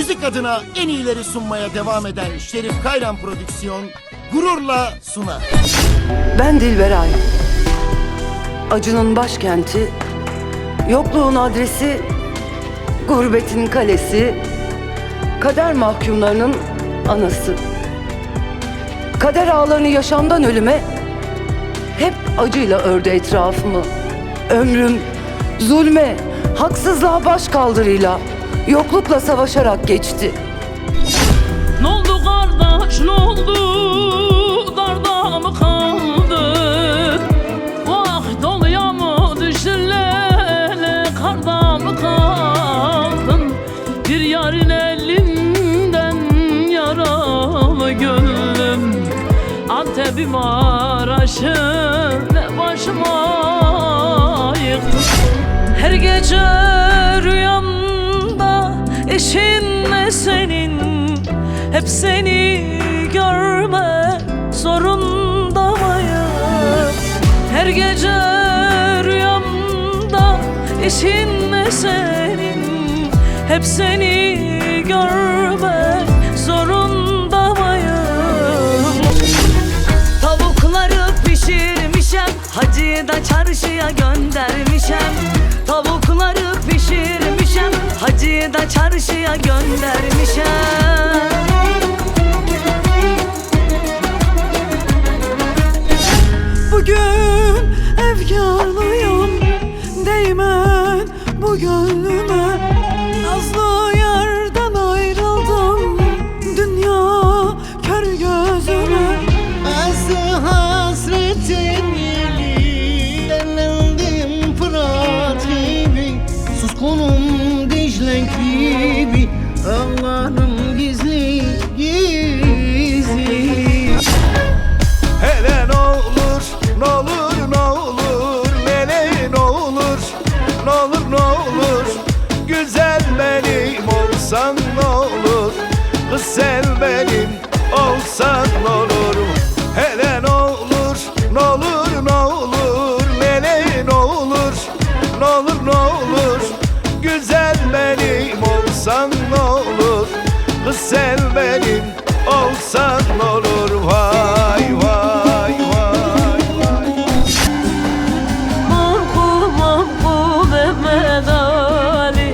müzik adına en iyileri sunmaya devam eden Şerif Kayran Prodüksiyon gururla sunar. Ben Dilberay. Acının başkenti, yokluğun adresi, gurbetin kalesi, kader mahkumlarının anası. Kader ağlarını yaşamdan ölüme hep acıyla ördü etrafımı. Ömrüm zulme, haksızlığa baş kaldırıyla, yoklukla savaşarak geçti. Ne oldu kardeş, ne oldu? Darda mı kaldı? Vah doluya mı düştün lele? Karda mı kaldın? Bir yarın elinden yaralı gönlüm. Antep'i Maraş'ı ne başıma yıktın. Her gece rüyamda eşinle senin, hep seni görme zorundayım. Her gece rüyamda eşinle senin, hep seni görme zorundayım. Tavukları pişirmişem, hacıyı da çarşıya göndermişem. Tavukları pişirmişem, hacıyı da çarşıya göndermişem. Bugün efkarlıyım, değmen bu gönlüme. Nazlı yardan ayrıldım, dünya kör gözüme. Azı hasretin yeli, derlendim Fırat gibi, suskunum Dicle gibi, ağlarım gizli gizli. Hele ne olur, ne olur, ne olur, hele ne olur, ne olur, ne olur, güzel benim olsan ne olur, kız sen benim olsan ne olur. Hele ne olur, ne olur, ne olur, hele ne olur, ne olur, ne olur, güzel benim olsan ne olur, kız sen benim olsan ne olur. Vay vay vay vay. Mahkum mahkum Mehmet Ali,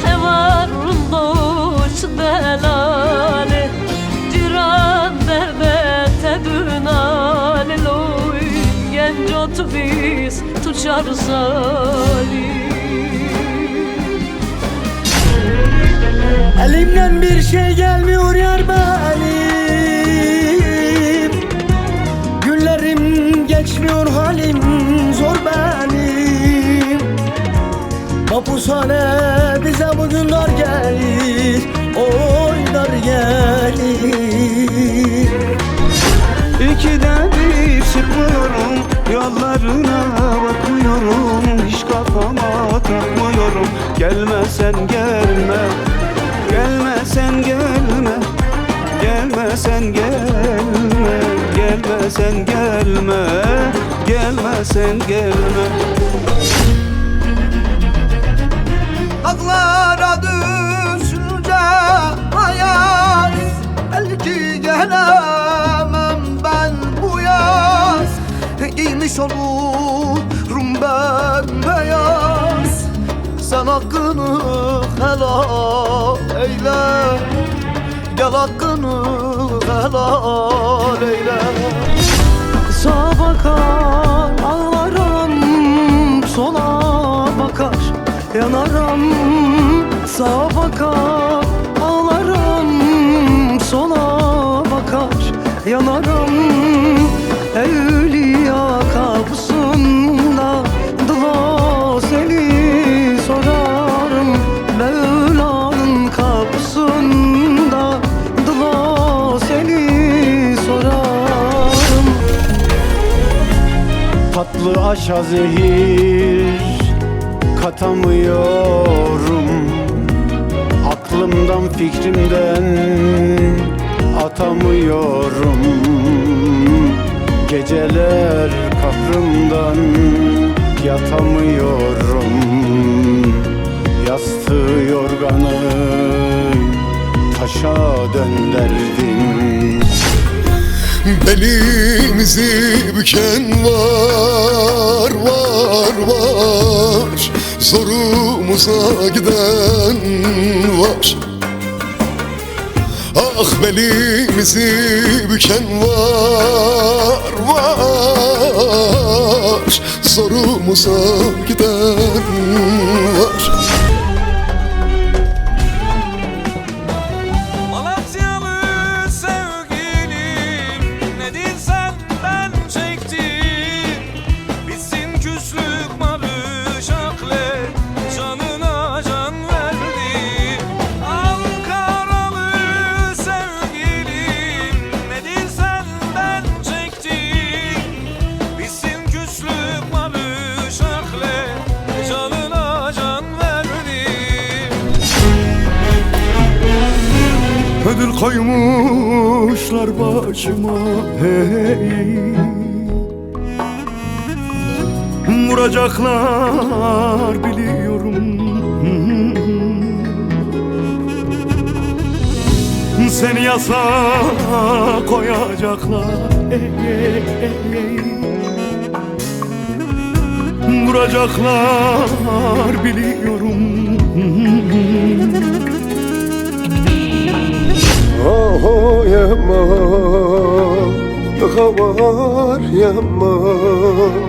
hevarun dost delali, ciran derde tedün ali, loy genç otobüs tuçar sali. Elimden bir şey gelmiyor yar benim, günlerim geçmiyor, halim zor benim. Mapushane bize bugün dar gelir, oy dar gelir. İkide bir çıkmıyorum, yollarına bakmıyorum, hiç kafama takmıyorum. Gelme sen gelme, gelme sen gelme, gelme sen gelme, gelme sen gelme, gelme sen gelme. Dağlara düşünce hayal, belki gelemem ben bu yaz. Giymiş olurum ben beyaz, sen hakkını helal eyle, gel hakkını helal eyle. Sağa bakar ağlarım, sola bakar yanarım. Sağa bakar ağlarım, sola bakar yanarım. Evliya kapısında dua seni sorarım. Mevla'nın kapısında dua seni sorarım. Tatlı aşa zehir katamıyorum, aklımdan fikrimden atamıyorum. Geceler kahrımdan yatamıyorum, yastığı yorganı başa dönderdin. Belimizi büken var, var, var. Zorumuza giden var. Ah belimizi büken var, var. Zorumuza giden var. Malatyalı sevgilim, nedir senden çektiğim? Bitsin küslük malış akle, canına can verdi. Ankaralı sevgilim, nedir senden çektiğim? Bitsin küslük malış akle, canına can verdi. Ödül koymuşlar başıma, hey. Vuracaklar biliyorum. Seni yasa koyacaklar, hey, hey, hey. Vuracaklar biliyorum. Oh yaman, var yaman.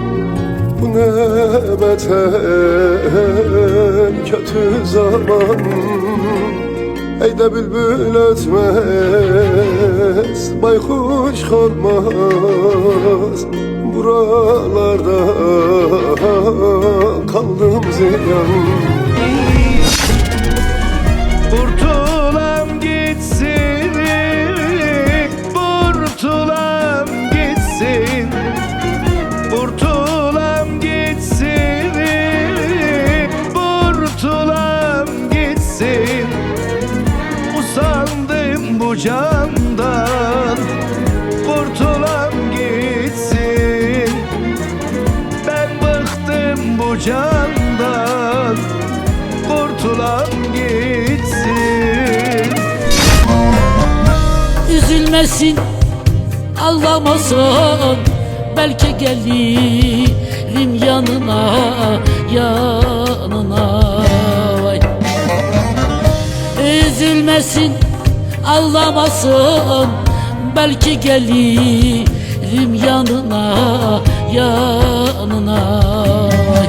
Bu ne beter kötü zaman. Ey de bülbül ötmez, baykuş konmaz. Buralarda kaldım ziyan. Kurtulam gitsin, kurtulam gitsin, kurtulam gitsin, kurtulam gitsin. Usandım bu candan, kurtulam gitsin. Ben bıktım bu candan, kurtulam gitsin. Üzülmesin, ağlamasın. Belki gelirim yanına, yanına. Vay. Üzülmesin, ağlamasın. Belki gelirim yanına, yanına. Vay.